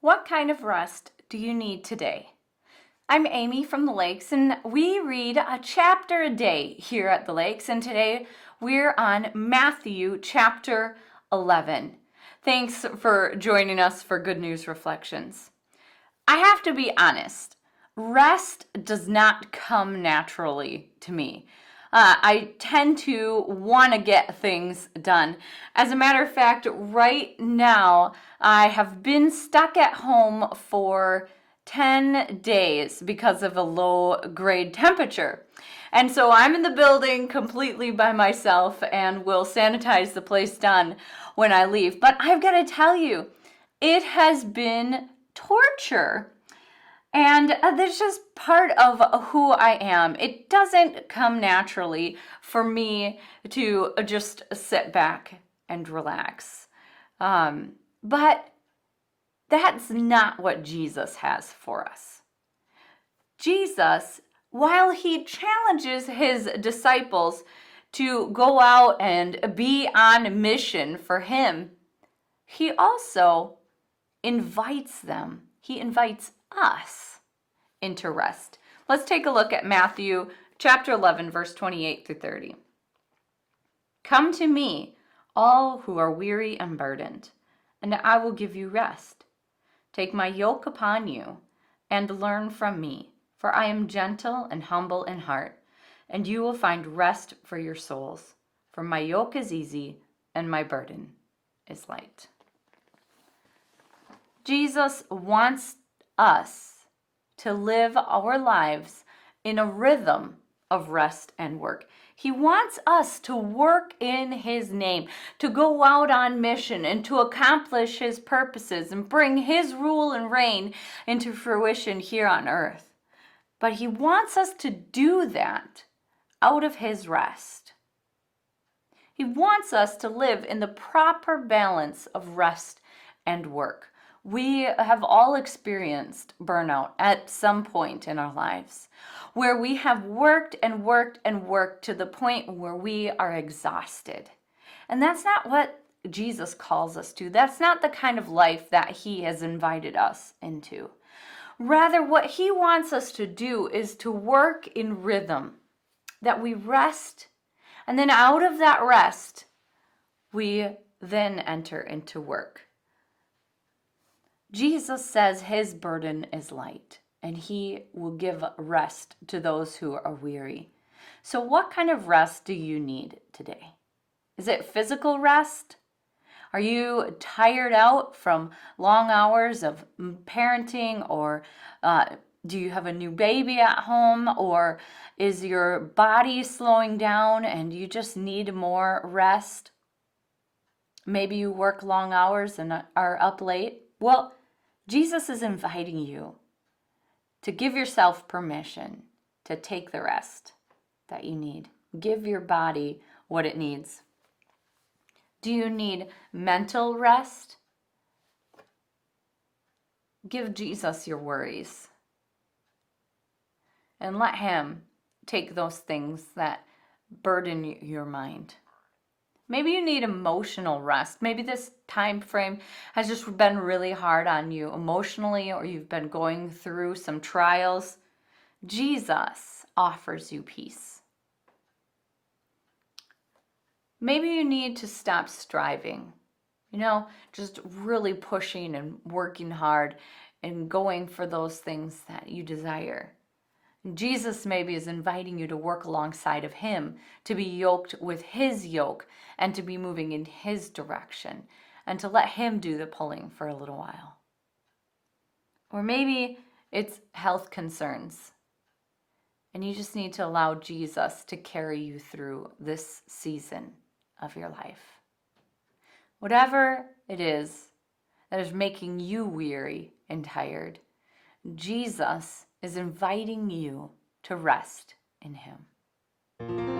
What kind of rest do you need today? I'm Amy from the Lakes, and we read a chapter a day here at the Lakes, and today we're on Matthew chapter 11. Thanks for joining us for Good News Reflections. I have to be honest, rest does not come naturally to me. I tend to want to get things done. As a matter of fact, right now I have been stuck at home for 10 days because of a low grade temperature. And so I'm in the building completely by myself and will sanitize the place down when I leave. But I've got to tell you, it has been torture. And that's just part of who I am. It doesn't come naturally for me to just sit back and relax. But that's not what Jesus has for us. Jesus, while he challenges his disciples to go out and be on mission for him, he also invites them. He invites us into rest. Let's take a look at Matthew chapter 11, verse 28 through 30. Come to me, all who are weary and burdened, and I will give you rest. Take my yoke upon you and learn from me, for I am gentle and humble in heart, and you will find rest for your souls. For my yoke is easy and my burden is light. Jesus wants us to live our lives in a rhythm of rest and work. He wants us to work in his name, to go out on mission and to accomplish his purposes and bring his rule and reign into fruition here on earth. But he wants us to do that out of his rest. He wants us to live in the proper balance of rest and work. We have all experienced burnout at some point in our lives, where we have worked and worked and worked to the point where we are exhausted. And that's not what Jesus calls us to. That's not the kind of life that he has invited us into. Rather, what he wants us to do is to work in rhythm, that we rest, and then out of that rest, we then enter into work. Jesus says his burden is light, and he will give rest to those who are weary. So what kind of rest do you need today? Is it physical rest? Are you tired out from long hours of parenting, or do you have a new baby at home, or is your body slowing down and you just need more rest? Maybe you work long hours and are up late. Well, Jesus is inviting you to give yourself permission to take the rest that you need. Give your body what it needs. Do you need mental rest? Give Jesus your worries and let him take those things that burden your mind. Maybe you need emotional rest. Maybe this time frame has just been really hard on you emotionally, or you've been going through some trials. Jesus offers you peace. Maybe you need to stop striving, just really pushing and working hard and going for those things that you desire. Jesus maybe is inviting you to work alongside of him, to be yoked with his yoke and to be moving in his direction and to let him do the pulling for a little while. Or maybe it's health concerns and you just need to allow Jesus to carry you through this season of your life. Whatever it is that is making you weary and tired, Jesus is inviting you to rest in him.